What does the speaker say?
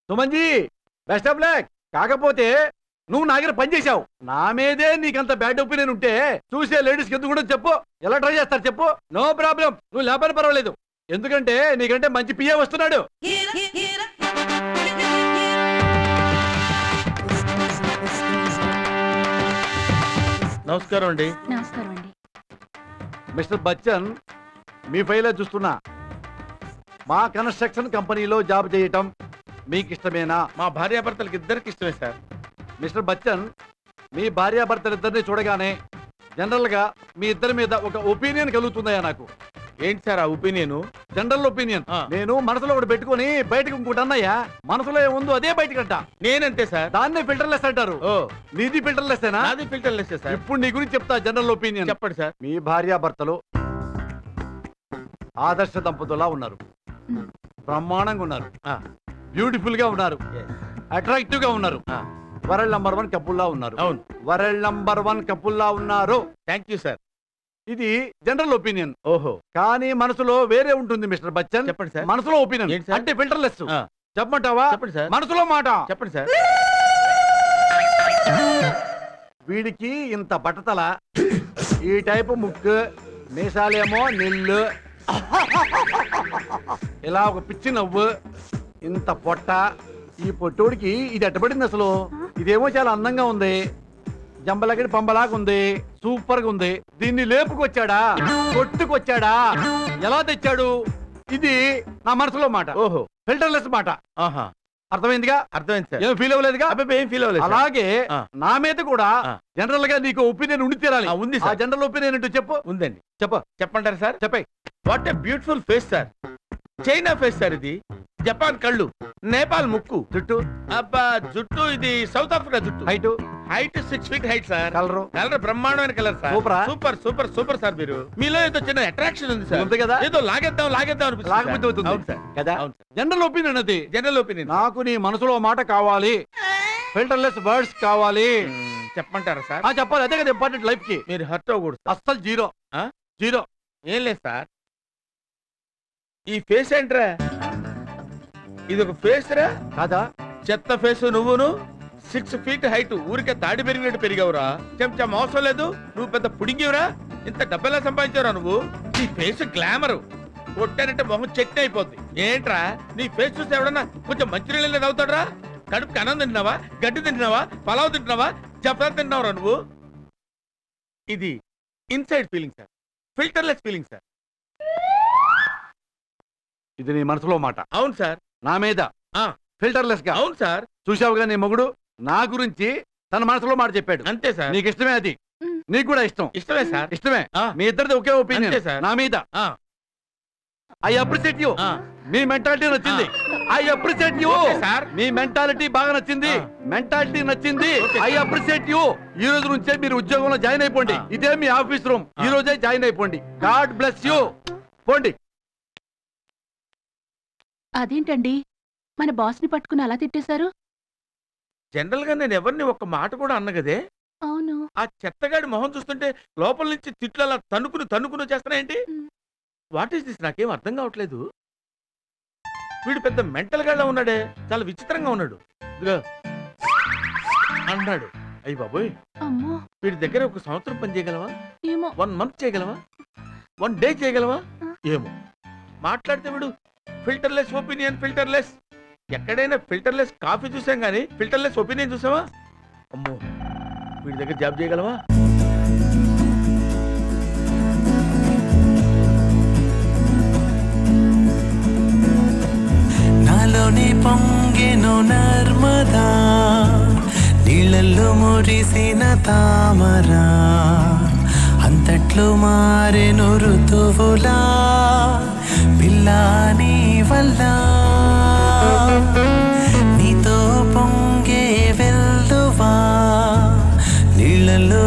Sumanji best of luck. కాకపోతే నువ్వు నా దగ్గర పనిచేసావు, నా మీదే నీకంత బ్యాడ్ ఒపీనియన్ ఉంటే చూసే లేడీస్ ఎందుకు కూడా చెప్పు, ఎలా ట్రై చేస్తారు చెప్పు. నో ప్రాబ్లం, నువ్వు లేపని పర్వాలేదు, ఎందుకంటే నీకంటే మంచి పిఏ వస్తున్నాడు. నమస్కారం అండి. నమస్కారం అండి. మిస్టర్ బచ్చన్, మీ ఫైలే చూస్తున్నా. మా కన్స్ట్రక్షన్ కంపెనీలో జాబ్ చేయటం మీకు ఇష్టమేనా? మా భార్యాభర్తలకి ఇద్దరికి ఇష్టమే సార్. మిస్టర్ బచ్చన్, మీ భార్యాభర్తలిద్దరిని చూడగానే జనరల్ గా మీ ఇద్దరి మీద ఒక ఒపీనియన్ కలుగుతుందయ్యా నాకు. ఏంటి సార్ ఆ ఒపీనియన్? General opinion. నేను మనసులో ఒకటి పెట్టుకుని బయటకు ఇంకోటి అన్నయ్యా. మనసులో ఏముందో అదే బయటకంట. నేనంతే సార్. దాన్నే ఫిల్టర్లెస్ అంటారు. ఓ, నీది ఫిల్టర్లెస్సేనా? నాది ఫిల్టర్లెస్ సార్. ఇప్పుడు నీ గురించి చెప్తా జనరల్ ఒపీనియన్. చెప్పండి సార్. మీ భార్యాభర్తలు ఆదర్శ దంపతులా ఉన్నారు, బ్రహ్మాండంగా ఉన్నారు, బ్యూటిఫుల్ గా ఉన్నారు, అట్రాక్టివ్ గా ఉన్నారు, వరల్డ్ నంబర్ 1 కపుల్లా ఉన్నారు. అవును, వరల్డ్ నంబర్ 1 కపుల్లా ఉన్నారు. Thank you sir. ఇది జనరల్ ఒపీనియన్. ఓహో, కానీ మనసులో వేరే ఉంటుంది మిస్టర్ బచ్చన్. చెప్పండి సార్. మనసులో ఒపీనియన్ ఏంటి సార్? అంటే ఫిల్టర్లెస్. చెప్పమంటావా? చెప్పండి సార్. మనసులో మాట. చెప్పండి సార్. వీడికి ఇంత బట్టతల, ఈ టైపు ముక్కు, మీసాలేమో నిల్లు, ఇలా ఒక పిచ్చి నవ్వు, ఇంత పొట్ట. ఈ పొట్టోడికి ఇది ఎట్టబడింది అసలు. ఇదేమో చాలా అందంగా ఉంది, జంబలగడి పంబలాగా ఉంది, సూపర్ గా ఉంది. దీన్ని లేపుకొచ్చాడా, కొట్టుకొచ్చాడా, ఎలా తెచ్చాడు? ఇది నా మనసులో మాట. ఓహో, ఫిల్టర్లెస్ మాట. ఆహా, అర్థమైందిగా? అర్థమైంది సార్. ఏం ఫీల్ అవ్వలేదుగా? అబ్బాయి ఏం ఫీల్ అవ్వలేదు. అలాగే నా మీద కూడా జనరల్ గా నీకు ఒపీనియన్ ఉండి తీరాలి. ఉంది ఆ సార్. జనరల్ ఒపీనియన్ ఏంటో చెప్పు. ఉందండి. చెప్పంటారా సార్? చెప్పాయి. What a beautiful face sir. China face sir ఇది. జపాన్ కళ్ళు, నేపాల్ ముక్కు, జుట్టు, అబ్బా జుట్టు ఇది సౌత్ ఆఫ్రికా జుట్టు. Height, height 6 feet height sir. Colour, colour బ్రహ్మాండమైన కలర్ సార్. సూపరా? Super super super sir. మీరు మీలో ఏదో చిన్న అట్రాక్షన్ ఉంది సార్. ఉంది కదా? ఏదో లాగేద్దాం అనిపిస్తుంది సార్. లాగబుద్ధి అవుతుంది. అవును సార్. కదా? అవును సార్. జనరల్ ఒపీనియన్ అది. General opinion. నాకు నీ మనసులో మాట కావాలి, ఫిల్టర్లెస్ వర్డ్స్ కావాలి. చెప్పంటారా సార్? చెప్పాలి, అదే కదా ఇంపార్టెంట్ లైఫ్ కి. మీరు హర్ట్ అవ్వకూడదు. అస్సలు జీరో. జీరో ఏం లేదు సార్. ఈ ఫేస్ ఏంట్రా? ఇది ఒక ఫేస్ రా కాదా? చెత్త ఫేస్. నువ్వును 6 feet హైట్, ఊరికే తాడి పెరిగినట్టు పెరిగావురా. చెంచా మోసం లేదు, నువ్వు పెద్ద పుడింగివరా. ఇంత డబ్బెలా సంపాదించావురా నువ్వు? నీ ఫేస్ గ్లామర్, కొట్టానంటే మొహం చట్నీ అయిపోద్ది. ఏంట్రా నీ ఫేస్ చూసి ఎవడన్నా కొంచెం మంచినీళ్ళ తాగుతాడరా? కడుపుకి అన్నం తింటున్నావా, గడ్డి తింటున్నావా, పలావ్ తింటున్నావా, జపాన్ తింటున్నావురా నువ్వు? ఇది inside feeling sir, filterless feeling sir. ఇది నీ మనసులో మాట. అవును సార్. నా మీద ఫిల్టర్లెస్ గా. అవును సార్. చూసావుగా నీ మొగుడు నా గురించి తన మనసులో మాట చెప్పాడు. అంతే సార్. నీకు ఇష్టమే అది, నీకు కూడా ఇష్టం. ఇష్టమే సార్. ఇష్టమే. మీ ఇద్దరిది ఒకే ఒపీనియన్ నా మీద. I appreciate you. మీ మెంటాలిటీ నచ్చింది. I appreciate you sir. మీ మెంటాలిటీ బాగా నచ్చింది. మెంటాలిటీ నచ్చింది. I appreciate you. ఈ రోజు నుంచే మీరు ఉద్యోగంలో జాయిన్ అయిపోండి. ఇదే మీ ఆఫీస్ రూమ్. ఈ రోజే జాయిన్ అయిపోండి. God bless you. పోండి. అదేంటండి మన బాస్ ని పట్టుకుని అలా తిట్టేశారు? జనరల్ గా నేను ఎవరిని ఒక్క మాట కూడా అన్నగదే. అవును. ఆ చెత్తగాడి మొహం చూస్తుంటే లోపల నుంచి తిట్లు అలా తన్నుకుని చేస్తున్నాయేంటి? What is this? నాకేం అర్థం కావట్లేదు. వీడు పెద్ద మెంటల్ గాళ్ళ ఉన్నాడే, చాలా విచిత్రంగా ఉన్నాడు. ఇదిగో అన్నాడు. అయ్యి బాబోయ్, అమ్మో, వీడి దగ్గర 1 సంవత్సరం పని చేయగలవా? ఏమో. 1 month చేయగలవా? 1 day చేయగలవా? ఏమో. మాట్లాడితే వీడు ఫిల్టర్లెస్ ఒపీనియన్, ఫిల్టర్లెస్. ఎక్కడైనా ఫిల్టర్లెస్ కాఫీ చూసాం కానీ ఫిల్టర్లెస్ ఒపీనియన్ చూసావా? అమ్మో, వీడి దగ్గర జాబ్ చేయగలవా? నాలోని పొంగెను నర్మదా, నీళ్ళల్లో మురిసిన తామరా, అంతట్లో మారెను ఋతువులా పిల్లాని వల్ల. నీతో పొంగే వెల్లువా నీళ్ళల్లో